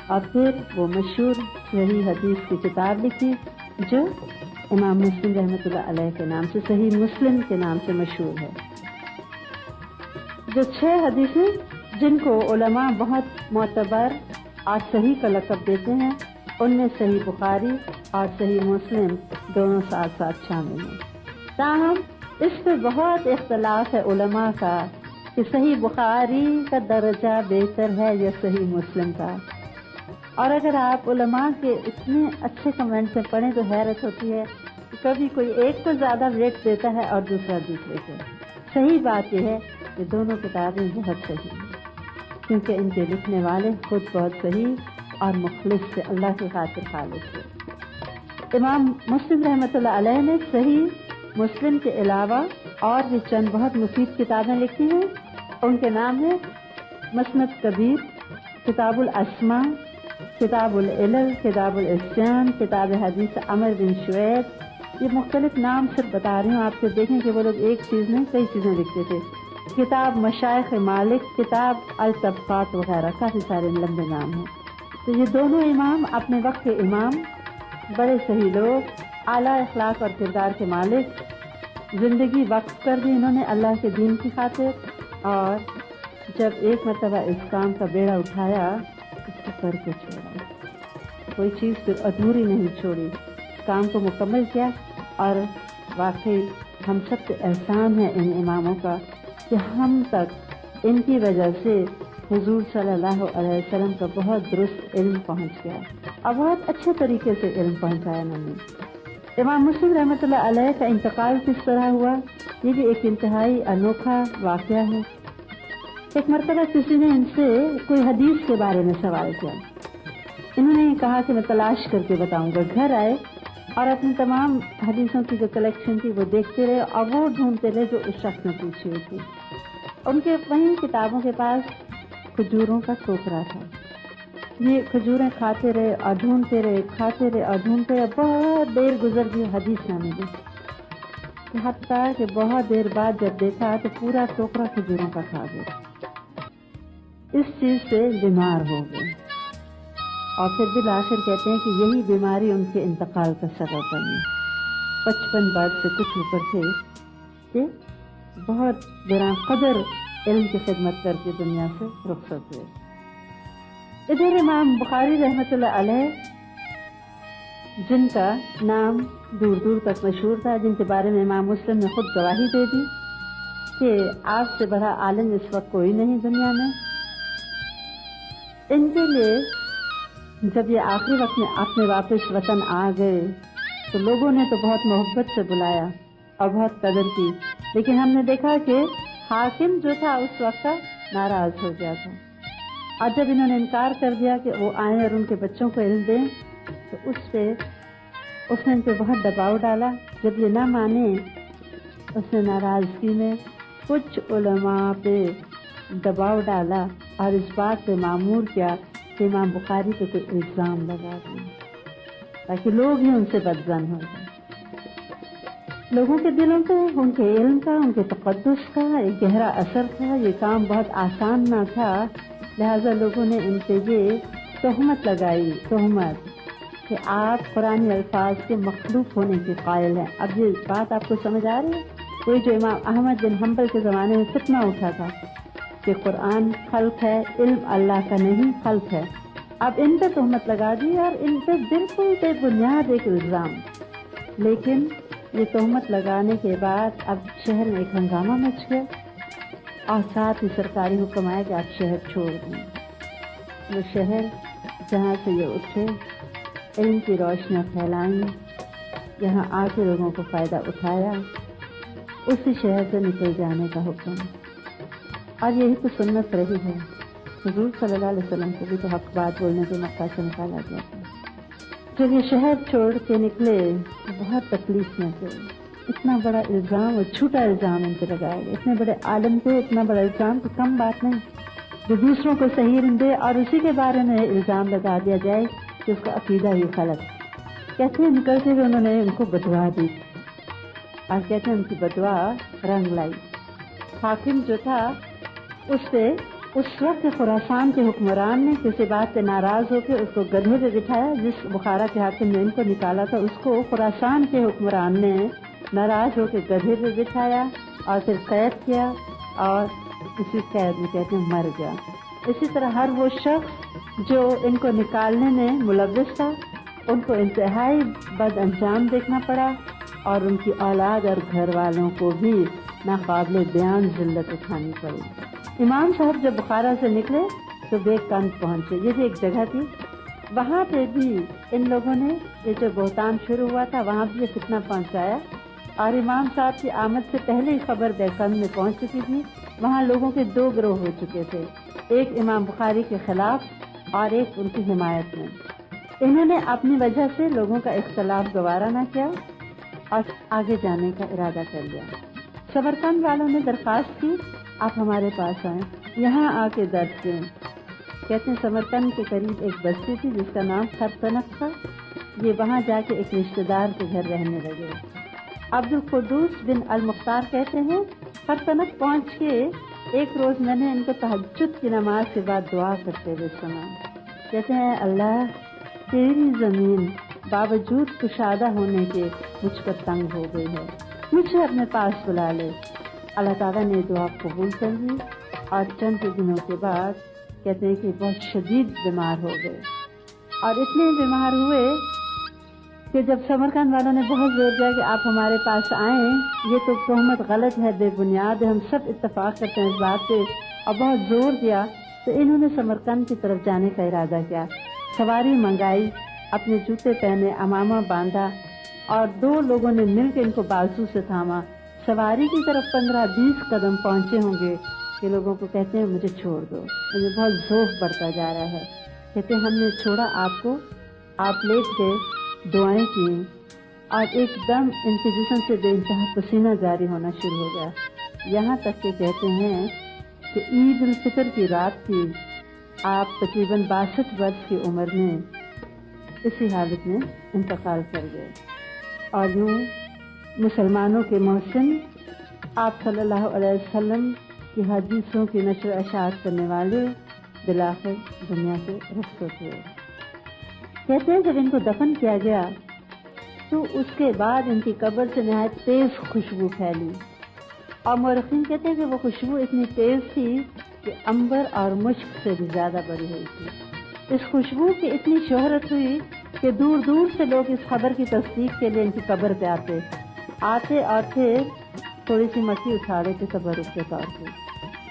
اور پھر وہ مشہور صحیح حدیث کی کتاب لکھی جو امام مسلم رحمۃ اللہ علیہ کے نام سے، صحیح مسلم کے نام سے مشہور ہے۔ جو 6 حدیثیں جن کو علماء بہت معتبر اور صحیح کا لقب دیتے ہیں، ان میں صحیح بخاری اور صحیح مسلم دونوں ساتھ ساتھ شامل ہیں۔ تاہم اس پہ بہت اختلاف ہے علماء کا کہ صحیح بخاری کا درجہ بہتر ہے یا صحیح مسلم کا، اور اگر آپ علماء کے اتنے اچھے کمنٹ سے پڑھیں تو حیرت ہوتی ہے کہ کبھی کوئی ایک کو زیادہ ریٹ دیتا ہے اور دوسرا دوسرے کو۔ صحیح بات یہ ہے کہ دونوں کتابیں بہت صحیح ہیں، کیونکہ ان کے لکھنے والے خود بہت صحیح اور مخلص سے، اللہ کی خاطر خالص سے۔ امام مسلم رحمۃ اللہ علیہ نے صحیح مسلم کے علاوہ اور بھی چند بہت مفید کتابیں لکھی ہیں، ان کے نام ہیں مسند کبیر، کتاب الاسماء، کتاب العلل، کتاب الاسیان، کتاب حدیث عمر بن شعیب۔ یہ مختلف نام صرف بتا رہی ہوں آپ سے، دیکھیں کہ وہ لوگ ایک چیز نہیں کئی چیزیں لکھتے تھے۔ کتاب مشائخ مالک، کتاب الطبقات وغیرہ، کافی سارے لمبے نام ہیں۔ تو یہ دونوں امام اپنے وقت کے امام، بڑے صحیح لوگ، اعلیٰ اخلاق اور کردار کے مالک، زندگی وقف کر دی انہوں نے اللہ کے دین کی خاطر، اور جب ایک مرتبہ اس کام کا بیڑا اٹھایا اس کو کر کے چھوڑا، کوئی چیز پھر ادھوری نہیں چھوڑی، کام کو مکمل کیا۔ اور واقعی ہم سب پہ احسان ہے ان اماموں کا کہ ہم تک ان کی وجہ سے حضور صلی اللہ علیہ وسلم کا بہت درست علم پہنچ گیا اور بہت اچھے طریقے سے علم پہنچایا انہوں نے۔ امام مسلم رحمۃ اللہ علیہ کا انتقال کس طرح ہوا، یہ بھی ایک انتہائی انوکھا واقعہ ہے۔ ایک مرتبہ کسی نے ان سے کوئی حدیث کے بارے میں سوال کیا، انہوں نے کہا کہ میں تلاش کر کے بتاؤں گا۔ گھر آئے اور اپنی تمام حدیثوں کی جو کلیکشن تھی وہ دیکھتے رہے اور وہ ڈھونڈتے رہے جو اس شخص نے پوچھی ہوئی تھی۔ ان کے وہیں کتابوں کے پاس کھجوروں کا ٹوکرا تھا، یہ کھجوریں کھاتے رہے اور ڈھونڈتے رہے، کھاتے رہے اور ڈھونڈتے رہے، بہت دیر گزر گئی، حدیث نہ ملی، حتیٰ کہ بہت دیر بعد جب دیکھا تو پورا ٹوکرا کھجوروں کا کھا گیا۔ اس چیز سے بیمار ہو گئے اور پھر بالآخر کہتے ہیں کہ یہی بیماری ان کے انتقال کا سبب بنی۔ 55 برس سے کچھ اوپر تھے کہ بہت گراں قدر علم کی خدمت کر کے دنیا سے رخصت ہوئے۔ ادھر امام بخاری رحمۃ اللہ علیہ، جن کا نام دور دور تک مشہور تھا، جن کے بارے میں امام مسلم نے خود گواہی دے دی کہ آپ سے بڑا عالم اس وقت کوئی نہیں دنیا میں، ان کے لیے جب یہ آخری وقت میں اپنے واپس وطن آ گئے تو لوگوں نے تو بہت محبت سے بلایا اور بہت قدر کی، لیکن ہم نے دیکھا کہ حاکم جو تھا اس وقت کا ناراض ہو گیا تھا، اور جب انہوں نے انکار کر دیا کہ وہ آئیں اور ان کے بچوں کو علم دیں تو اس نے ان پہ بہت دباؤ ڈالا۔ جب یہ نہ مانے اس نے ناراضگی میں کچھ علماء پہ دباؤ ڈالا اور اس بات پہ مامور کیا کہ امام بخاری پہ کوئی الزام لگا دیں تاکہ لوگ ہی ان سے بدظن ہو جائیں۔ لوگوں کے دلوں پہ ان کے علم کا، ان کے تقدس کا ایک گہرا اثر تھا. یہ کام بہت آسان نہ تھا، لہذا لوگوں نے ان پہ یہ تہمت لگائی، تہمت کہ آپ قرآنی الفاظ کے مخلوق ہونے کے قائل ہیں. اب یہ بات آپ کو سمجھ آ رہی ہے؟ کوئی جو امام احمد بن حنبل کے زمانے میں فتنہ اٹھا تھا کہ قرآن خلق ہے، علم اللہ کا نہیں خلق ہے. اب ان پہ تہمت لگا دی اور ان پہ بالکل بے بنیاد ایک الزام. لیکن یہ تہمت لگانے کے بعد اب شہر میں ایک ہنگامہ مچ گیا اور ساتھ ہی سرکاری حکم آیا کہ آپ شہر چھوڑ دیں. وہ شہر جہاں سے یہ اٹھے، علم کی روشنیاں پھیلائیں، یہاں آ کے لوگوں کو فائدہ اٹھایا، اسی شہر سے نکل جانے کا حکم. اور یہی تو سنت رہی ہے. حضور صلی اللہ علیہ وسلم کو بھی تو حق بات بولنے کے مکہ سے نکالا گیا تھا. جب یہ شہر چھوڑ کے نکلے تو بہت تکلیف میں تھے. اتنا بڑا الزام اور چھوٹا الزام ان پہ لگایا گیا. اتنے بڑے عالم پہ اتنا بڑا الزام تو کم بات نہیں، جو دوسروں کو صحیح دے اور اسی کے بارے میں الزام لگا دیا جائے کہ اس کا عقیدہ ہی غلط. کہتے ہیں نکلتے ہوئے انہوں نے ان کو بدوا دی اور کہتے ہیں ان کی بدوا رنگ لائی. حاکم جو تھا اس سے اس وقت خراسان کے حکمران نے کسی بات سے ناراض ہو کے اس کو گدھے پہ بٹھایا. جس بخارا کے حاکم نے ان کو نکالا تھا اس کو خراسان کے حکمران نے ناراض ہو کے گدھے پہ بٹھایا اور پھر قید کیا اور اسی قید میں کہتے ہیں مر گیا. اسی طرح ہر وہ شخص جو ان کو نکالنے میں ملوث تھا ان کو انتہائی بد انجام دیکھنا پڑا اور ان کی اولاد اور گھر والوں کو بھی ناقابل بیان ذلت اٹھانی پڑی. امام صاحب جب بخارا سے نکلے تو بیکند پہنچے. یہ بھی ایک جگہ تھی، وہاں پہ بھی ان لوگوں نے یہ جو بہتان شروع ہوا تھا وہاں بھی یہ فتنہ پہنچایا. اور امام صاحب کی آمد سے پہلے ہی خبر بیکند میں پہنچ چکی تھی. وہاں لوگوں کے دو گروہ ہو چکے تھے، ایک امام بخاری کے خلاف اور ایک ان کی حمایت میں. انہوں نے اپنی وجہ سے لوگوں کا اختلاف گوارا نہ کیا اور آگے جانے کا ارادہ کر لیا. سمرقند والوں نے درخواست کی آپ ہمارے پاس آئیں، یہاں آ کے درس دیں. کہتے ہیں سمرقند کے قریب ایک بستی تھی جس کا نام خرطنک تھا. یہ وہاں جا کے ایک رشتہ دار کے گھر رہنے لگے. عبد القدوس بن المختار کہتے ہیں خرطنک پہنچ کے ایک روز میں نے ان کو تہجد کی نماز کے بعد دعا کرتے ہوئے سنا. کہتے ہیں اللہ تیری زمین باوجود کشادہ ہونے کے مجھ پر تنگ ہو گئی ہے، مجھے اپنے پاس بلا لے. اللہ تعالیٰ نے دعا قبول کر لی اور چند دنوں کے بعد کہتے ہیں کہ بہت شدید بیمار ہو گئے اور اتنے بیمار ہوئے کہ جب سمرقند والوں نے بہت زور دیا کہ آپ ہمارے پاس آئیں، یہ تو تہمت غلط ہے، بے بنیاد ہے، ہم سب اتفاق کرتے ہیں اس بات پہ، اور بہت زور دیا تو انہوں نے سمرقند کی طرف جانے کا ارادہ کیا. سواری منگائی، اپنے جوتے پہنے، امامہ باندھا اور دو لوگوں نے مل کے ان کو بازو سے تھاما. سواری کی طرف 15-20 قدم پہنچے ہوں گے کہ لوگوں کو کہتے ہیں مجھے چھوڑ دو، مجھے بہت ذوق بڑھتا جا رہا ہے. کہتے ہیں ہم نے چھوڑا آپ کو، آپ لیٹ گئے، دعائیں کی اور ایک دم ان کے جسم سے بے انتہا پسینہ جاری ہونا شروع ہو گیا. یہاں تک کہ کہتے ہیں کہ عید الفطر کی رات کی آپ تقریباً 62 برس کی عمر میں اسی حالت میں انتقال کر گئے. اور یوں مسلمانوں کے محسن آپ صلی اللہ علیہ وسلم کی حدیثوں کی نشر و اشاعت کرنے والے بالآخر دنیا سے رخصت ہوئے. کہتے ہیں جب ان کو دفن کیا گیا تو اس کے بعد ان کی قبر سے نہایت تیز خوشبو پھیلی اور مورخین کہتے ہیں کہ وہ خوشبو اتنی تیز تھی کہ عنبر اور مشک سے بھی زیادہ بڑی ہوئی تھی. اس خوشبو کی اتنی شہرت ہوئی کہ دور دور سے لوگ اس خبر کی تصدیق کے لیے ان کی قبر پہ آتے اور پھر تھوڑی سی مٹی اٹھاڑے تھے تبرک کے طور پہ.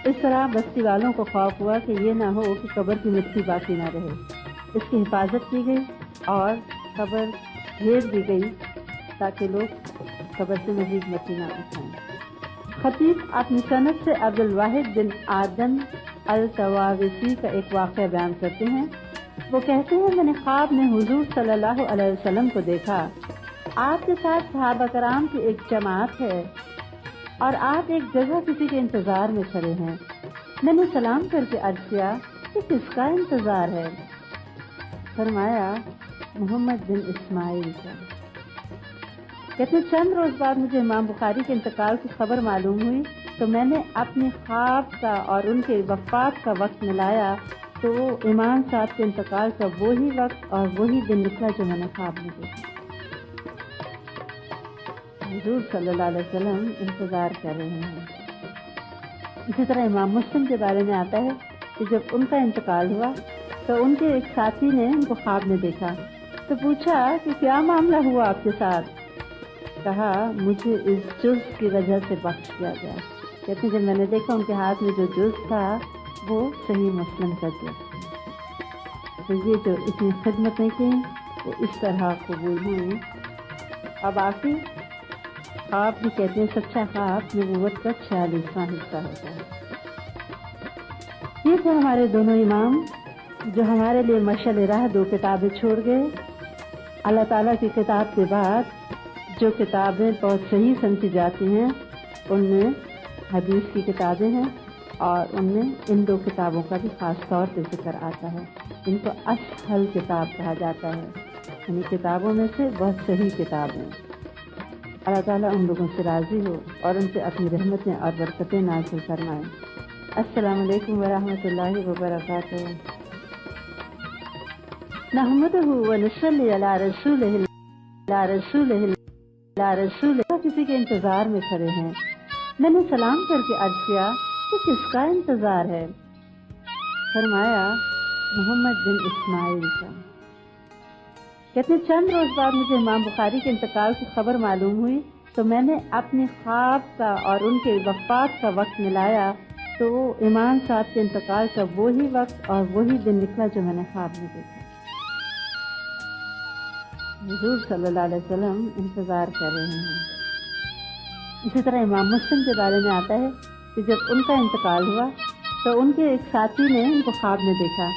اس طرح بستی والوں کو خوف ہوا کہ یہ نہ ہو کہ قبر کی مٹی باقی نہ رہے. اس کی حفاظت کی گئی اور قبر گھیر دی گئی تاکہ لوگ قبر سے مزید مٹی نہ اٹھائیں. خطیب اپنی سند سے عبد الواحد بن آدم الطواوسی کا ایک واقعہ بیان کرتے ہیں. وہ کہتے ہیں میں نے خواب میں حضور صلی اللہ علیہ وسلم کو دیکھا. آپ کے ساتھ صحابہ کرام کی ایک جماعت ہے اور آپ ایک جگہ کسی کے انتظار میں کھڑے ہیں. میں نے سلام کر کے عرض کیا کہ کس کا انتظار ہے؟ فرمایا محمد بن اسماعیل کا. کہتے ہیں چند روز بعد مجھے امام بخاری کے انتقال کی خبر معلوم ہوئی تو میں نے اپنے خواب کا اور ان کے وفات کا وقت ملایا تو وہ امام صاحب کے انتقال کا وہی وقت اور وہی دن نکلا جو میں نے خواب میں دیکھا۔ حضور صلی اللہ علیہ وسلم انتظار کر رہے ہیں۔ اسی طرح امام مسلم کے بارے میں آتا ہے کہ جب ان کا انتقال ہوا تو ان کے ایک ساتھی نے ان کو خواب میں دیکھا تو پوچھا کہ کیا معاملہ ہوا آپ کے ساتھ؟ کہا مجھے اس جز کی وجہ سے بخش دیا گیا۔ کہتے ہیں جب میں نے دیکھا ان کے ہاتھ میں جو جز تھا وہ صحیح مسلم کا جز تھا۔ تو یہ جو اتنی خدمتیں کی وہ اس طرح قبول ہوئی۔ اب آخر خواب بھی کہتے ہیں سچا خواب نبوت کا 46واں حصہ ہوتا ہے۔ یہ تھے ہمارے دونوں امام جو ہمارے لیے مشعل راہ دو کتابیں چھوڑ گئے۔ اللہ تعالیٰ کی کتاب کے بعد جو کتابیں بہت صحیح سمجھی جاتی ہیں ان میں حدیث کی کتابیں ہیں اور ان میں ان دو کتابوں کا بھی خاص طور پہ ذکر آتا ہے۔ ان کو اصحل کتاب کہا جاتا ہے، یعنی کتابوں میں سے بہت صحیح کتاب ہیں۔ اللہ تعالیٰ ان لوگوں سے راضی ہو اور ان سے اپنی رحمتیں اور برکتیں نازل فرمائیں۔ السلام علیکم ورحمۃ اللہ وبرکاتہ۔ نحمدہ ونصلی علی رسولہ کسی کے انتظار میں کھڑے ہیں۔ میں نے سلام کر کے عرض کیا کہ کس کا انتظار ہے؟ فرمایا محمد بن اسماعیل کا۔ کہتے ہیں چند روز بعد مجھے امام بخاری کے انتقال کی خبر معلوم ہوئی تو میں نے اپنے خواب کا اور ان کے وفات کا وقت ملایا تو وہ امام صاحب کے انتقال کا وہی وقت اور وہی دن نکلا جو میں نے خواب میں دیکھا۔ حضور صلی اللہ علیہ وسلم انتظار کر رہے ہیں۔ اسی طرح امام مسلم کے بارے میں آتا ہے کہ جب ان کا انتقال ہوا تو ان کے ایک ساتھی نے ان کو خواب میں دیکھا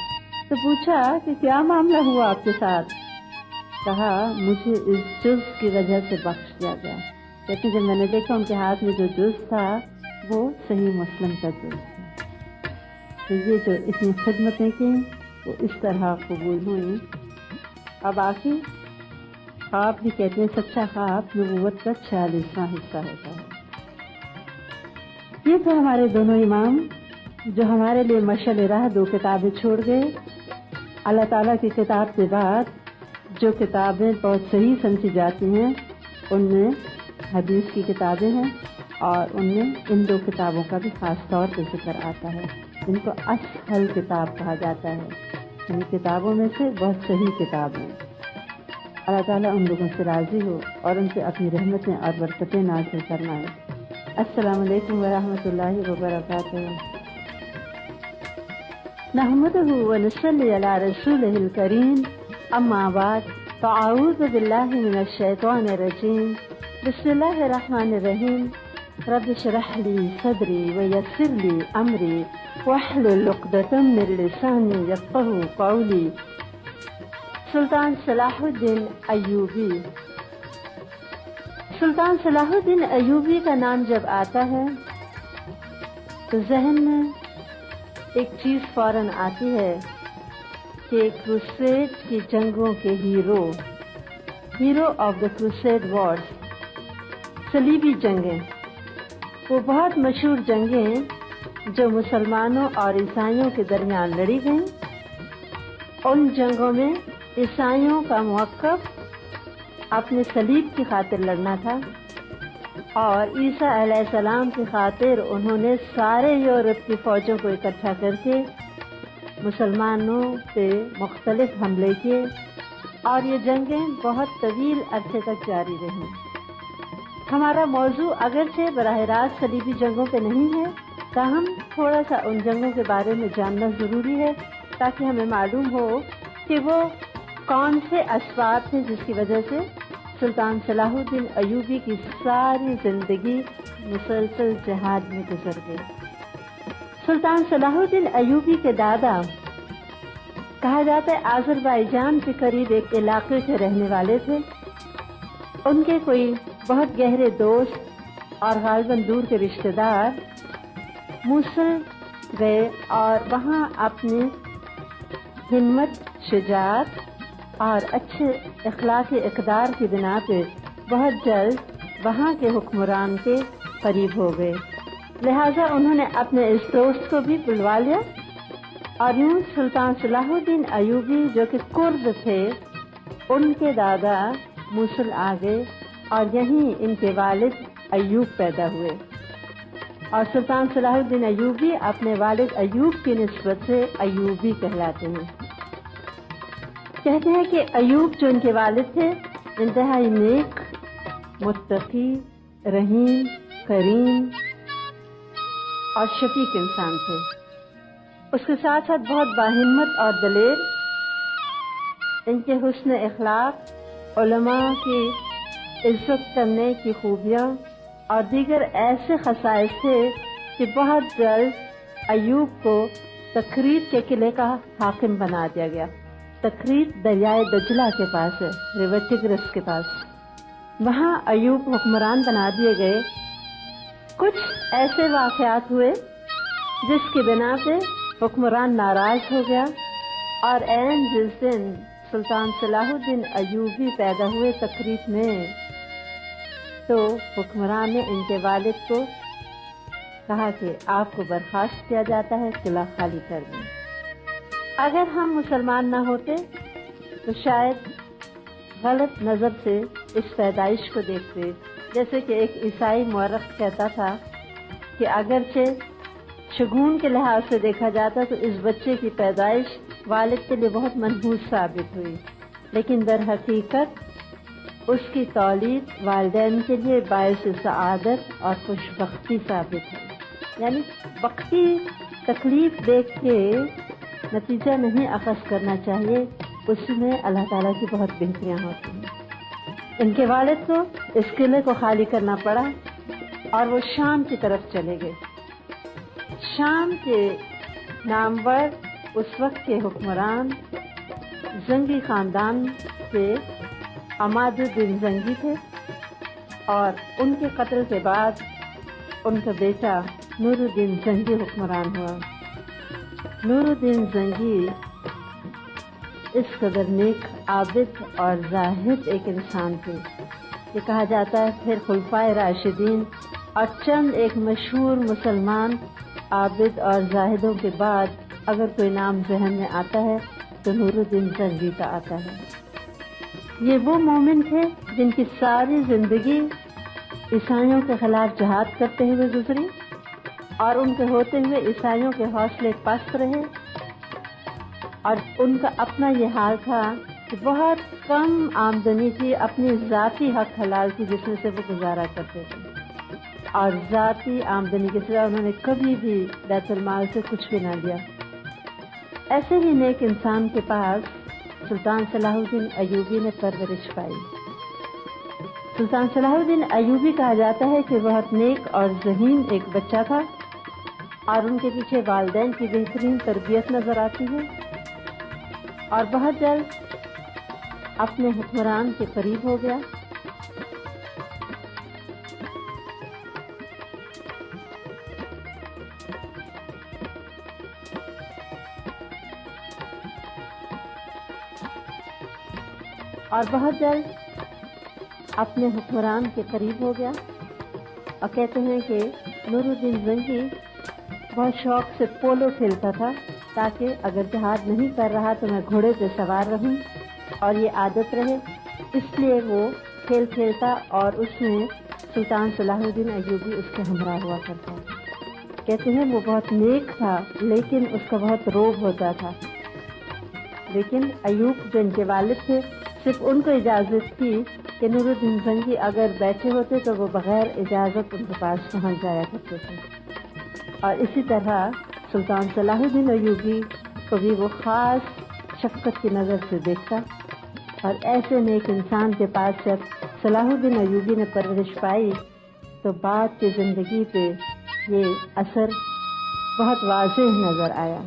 تو پوچھا کہ کیا معاملہ ہوا آپ کے ساتھ؟ کہا مجھے اس جز کی وجہ سے بخش دیا گیا۔ کہتے جب میں نے دیکھا ان کے ہاتھ میں جو جز تھا وہ صحیح مسلم کا جز تھا۔ تو یہ جو اتنی خدمتیں کی وہ اس طرح قبول ہوئی۔ اب آخر خواب بھی کہتے ہیں سچا خواب نبوت کا 46واں حصہ ہوتا ہے۔ یہ تھے ہمارے دونوں امام جو ہمارے لیے مشعل راہ دو کتابیں چھوڑ گئے۔ اللہ تعالیٰ کی کتاب کے بعد جو کتابیں بہت صحیح سمجھی جاتی ہیں ان میں حدیث کی کتابیں ہیں اور ان میں ان دو کتابوں کا بھی خاص طور پہ ذکر آتا ہے۔ ان کو اصحل کتاب کہا جاتا ہے، ان کتابوں میں سے بہت صحیح کتاب ہیں۔ اللہ تعالیٰ ان لوگوں سے راضی ہو اور ان سے اپنی رحمتیں اور برکتیں نازل فرمائے۔ السلام علیکم ورحمۃ اللہ وبرکاتہ۔ نحمدہ ونصلی علی رسولہ الکریم، اما بعد فاعوذ باللہ من الشیطان الرجیم، بسم اللہ الرحمن الرحیم۔ رب اشرح لی صدری ویسر لی امری واحلل عقدۃ من لسانی یفقہوا قولی۔ سلطان صلاح الدین ایوبی۔ سلطان صلاح الدین ایوبی کا نام جب آتا ہے تو ذہن میں ایک چیز فوراً آتی ہے کہ کروسیڈ کی جنگوں کے hero of the crusade wars, صلیبی جنگیں، وہ بہت مشہور جنگیں جو مسلمانوں اور عیسائیوں کے درمیان لڑی گئیں۔ ان جنگوں میں عیسائیوں کا موقف اپنے صلیب کی خاطر لڑنا تھا اور عیسیٰ علیہ السلام کی خاطر انہوں نے سارے یورپ کی فوجوں کو اکٹھا کر کے مسلمانوں پہ مختلف حملے کیے اور یہ جنگیں بہت طویل عرصے تک جاری رہیں۔ ہمارا موضوع اگرچہ براہ راست صلیبی جنگوں پہ نہیں ہے تاہم تھوڑا سا ان جنگوں کے بارے میں جاننا ضروری ہے تاکہ ہمیں معلوم ہو کہ وہ کون سے اسباب تھے جس کی وجہ سے سلطان صلاح الدین ایوبی کی ساری زندگی مسلسل جہاد میں گزر گئی۔ سلطان صلاح الدین ایوبی کے دادا کہا جاتا ہے آذربائیجان کے قریب ایک علاقے کے رہنے والے تھے۔ ان کے کوئی بہت گہرے دوست اور غالباً دور کے رشتہ دار موصل گئے اور وہاں اپنی ہمت، شجاعت اور اچھے اخلاقی اقدار کی بنا پہ بہت جلد وہاں کے حکمران کے قریب ہو گئے، لہذا انہوں نے اپنے اس دوست کو بھی بلوا لیا، اور یوں سلطان صلاح الدین ایوبی جو کہ کرد تھے، ان کے دادا موصل آ گئے اور یہیں ان کے والد ایوب پیدا ہوئے، اور سلطان صلاح الدین ایوبی اپنے والد ایوب کی نسبت سے ایوبی کہلاتے ہیں۔ کہتے ہیں کہ ایوب جو ان کے والد تھے انتہائی نیک، متقی، رحیم، کریم اور شفیق انسان تھے۔ اس کے ساتھ ساتھ بہت باہمت اور دلیر۔ ان کے حسن اخلاق، علماء کی عزت کرنے کی خوبیاں اور دیگر ایسے خصائص تھے کہ بہت جلد ایوب کو تکریت کے قلعے کا حاکم بنا دیا گیا۔ تکریت دریائے دجلہ کے پاس ہے، ریور ٹگرس کے پاس، وہاں ایوب حکمران بنا دیے گئے۔ کچھ ایسے واقعات ہوئے جس کی بنا پہ حکمران ناراض ہو گیا، اور عین جس دن سلطان صلاح الدین ایوبی پیدا ہوئے تکریت میں، تو حکمران نے ان کے والد کو کہا کہ آپ کو برخاست کیا جاتا ہے، قلعہ خالی کر دیں۔ اگر ہم مسلمان نہ ہوتے تو شاید غلط نظر سے اس پیدائش کو دیکھتے، جیسے کہ ایک عیسائی مورخ کہتا تھا کہ اگرچہ شگون کے لحاظ سے دیکھا جاتا تو اس بچے کی پیدائش والد کے لیے بہت منحوس ثابت ہوئی، لیکن در حقیقت اس کی تولید والدین کے لیے باعث سعادت اور خوشبختی ثابت ہوئی۔ یعنی وقتی تکلیف دیکھ کے نتیجہ نہیں اخذ کرنا چاہیے، اس میں اللہ تعالیٰ کی بہت بہتریاں ہوتی ہیں۔ ان کے والد کو اس قلعے کو خالی کرنا پڑا اور وہ شام کی طرف چلے گئے۔ شام کے نامور اس وقت کے حکمران زنگی خاندان کے عماد الدین زنگی تھے، اور ان کے قتل کے بعد ان کا بیٹا نور الدین زنگی حکمران ہوا۔ نور الدین زنگی اس قدر نیک، عابد اور زاہد ایک انسان تھے کہ کہا جاتا ہے پھر خلفائے راشدین اور چند ایک مشہور مسلمان عابد اور زاہدوں کے بعد اگر کوئی نام ذہن میں آتا ہے تو نور الدین زنگی کا آتا ہے۔ یہ وہ مومن تھے جن کی ساری زندگی عیسائیوں کے خلاف جہاد کرتے ہوئے گزری، اور ان کے ہوتے ہوئے عیسائیوں کے حوصلے پست رہے، اور ان کا اپنا یہ حال تھا کہ بہت کم آمدنی تھی، اپنی ذاتی حق حلال تھی جس میں سے وہ گزارا کرتے تھے، اور ذاتی آمدنی کے سوا انہوں نے کبھی بھی بیت المال سے کچھ بھی نہ دیا۔ ایسے ہی نیک انسان کے پاس سلطان صلاح الدین ایوبی نے پرورش پائی۔ سلطان صلاح الدین ایوبی کہا جاتا ہے کہ بہت نیک اور ذہین ایک بچہ تھا، اور ان کے پیچھے والدین کی بہترین تربیت نظر آتی ہے، اور بہت جلد اپنے حکمران کے قریب ہو گیا۔ اور بہت جلد اپنے حکمران کے قریب ہو گیا، اور کہتے ہیں کہ نور الدین زنگی بہت شوق سے پولو کھیلتا تھا تاکہ اگر جہاد نہیں کر رہا تو میں گھوڑے پہ سوار رہوں اور یہ عادت رہے، اس لیے وہ کھیل کھیلتا، اور اس میں سلطان صلاح الدین ایوبی اس کے ہمراہ ہوا کرتا۔ کہتے ہیں وہ بہت نیک تھا لیکن اس کا بہت روب ہوتا تھا، لیکن ایوب جو ان کے والد تھے صرف ان کو اجازت تھی کہ نور الدین زنگی اگر بیٹھے ہوتے تو وہ بغیر اجازت ان کے پاس پہنچ جایا کرتے تھے، اور اسی طرح سلطان صلاح الدین ایوبی کو بھی وہ خاص شفقت کی نظر سے دیکھتا، اور ایسے نیک انسان کے پاس جب صلاح الدین ایوبی نے پرورش پائی تو بعد کی زندگی پہ یہ اثر بہت واضح نظر آیا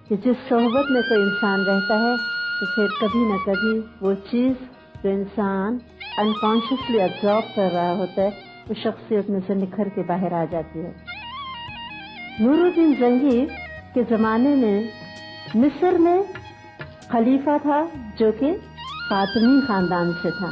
کہ جس صحبت میں کوئی انسان رہتا ہے تو پھر کبھی نہ کبھی وہ چیز جو انسان انکانشیسلی ابزارو کر رہا ہوتا ہے وہ شخصیت میں سے نکھر کے باہر آ جاتی ہے۔ نور الدین زنگی کے زمانے میں مصر میں خلیفہ تھا جو کہ فاطمی خاندان سے تھا۔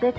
6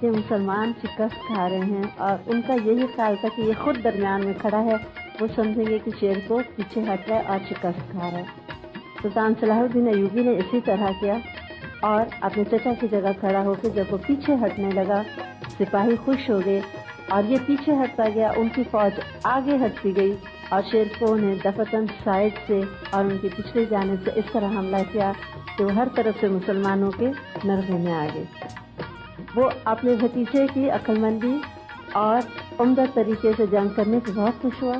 کہ مسلمان شکست کھا رہے ہیں اور ان کا یہی خیال تھا کہ یہ خود درمیان میں کھڑا ہے، وہ سمجھیں گے کہ شیر کو پیچھے ہٹ رہا ہے اور شکست کھا رہا ہے۔ سلطان صلاح الدین ایوبی نے اسی طرح کیا اور اپنے چچا کی جگہ کھڑا ہو کے جب وہ پیچھے ہٹنے لگا، سپاہی خوش ہو گئے اور یہ پیچھے ہٹتا گیا، ان کی فوج آگے ہٹتی گئی اور شیر کو انہیں دفتن سائڈ سے اور ان کی پچھلی جانب سے اس طرح حملہ کیا کہ وہ ہر طرف سے مسلمانوں کے نرغے میں آ گئے۔ وہ اپنے بھتیجے کی عقل مندی اور عمدہ طریقے سے جنگ کرنے سے بہت خوش ہوا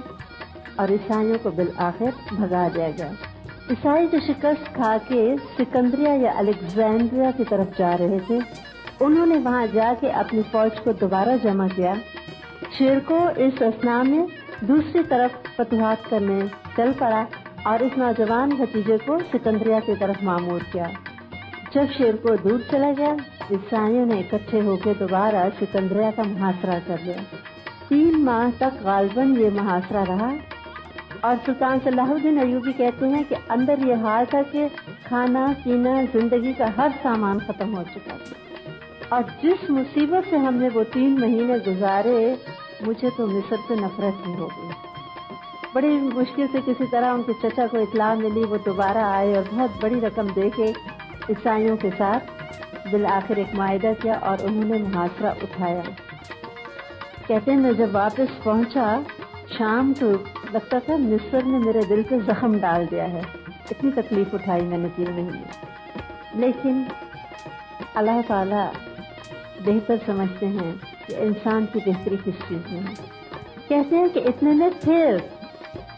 اور عیسائیوں کو بالآخر بھگا دیا گیا۔ عیسائی جو شکست کھا کے سکندریہ یا الیگزینڈریا کی طرف جا رہے تھے، انہوں نے وہاں جا کے اپنی فوج کو دوبارہ جمع کیا۔ شیر کو اس اثناء میں دوسری طرف فتوحات کرنے چل پڑا اور اس نوجوان بھتیجے کو سکندریہ کی طرف مامور کیا۔ جب شیر کو دور چلا گیا، عیسائیوں نے اکٹھے ہو کے دوبارہ سکندریہ کا محاصرہ کر لیا۔ 3 ماہ تک غالباً یہ محاصرہ رہا اور سلطان صلاح الدین ایوبی کہتے ہیں کہ اندر یہ حال تھا کہ کھانا پینا زندگی کا ہر سامان ختم ہو چکا تھا، اور جس مصیبت سے ہم نے وہ 3 مہینے گزارے، مجھے تو مصر سے نفرت ہی ہو گئی۔ بڑی مشکل سے کسی طرح ان کے چچا کو اطلاع ملی، وہ دوبارہ آئے اور بہت بڑی رقم دے کے عیسائیوں کے ساتھ بالآخر ایک معاہدہ کیا اور انہوں نے محاصرہ اٹھایا۔ کہتے ہیں میں جب واپس پہنچا شام تو لگتا تھا مصر نے میرے دل پہ زخم ڈال دیا ہے، اتنی تکلیف اٹھائی میں نے 3 مہینے۔ لیکن اللہ تعالیٰ بہتر سمجھتے ہیں کہ انسان کی بہتری کس چیز میں ہے۔ کہتے ہیں کہ اتنے میں پھر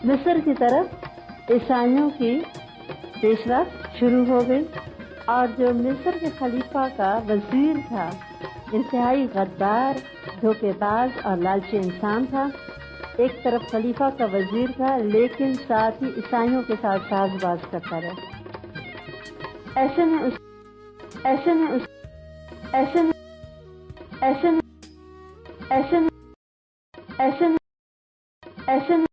مصر کی طرف عیسائیوں کی پیش رفت شروع ہو گئی، اور جو مصر کے خلیفہ کا وزیر تھا، انتہائی غدار، دھوکے باز اور لالچی انسان تھا، ایک طرف خلیفہ کا وزیر تھا لیکن ساتھ ہی عیسائیوں کے ساتھ ساز باز کرتا رہا۔ ایسے میں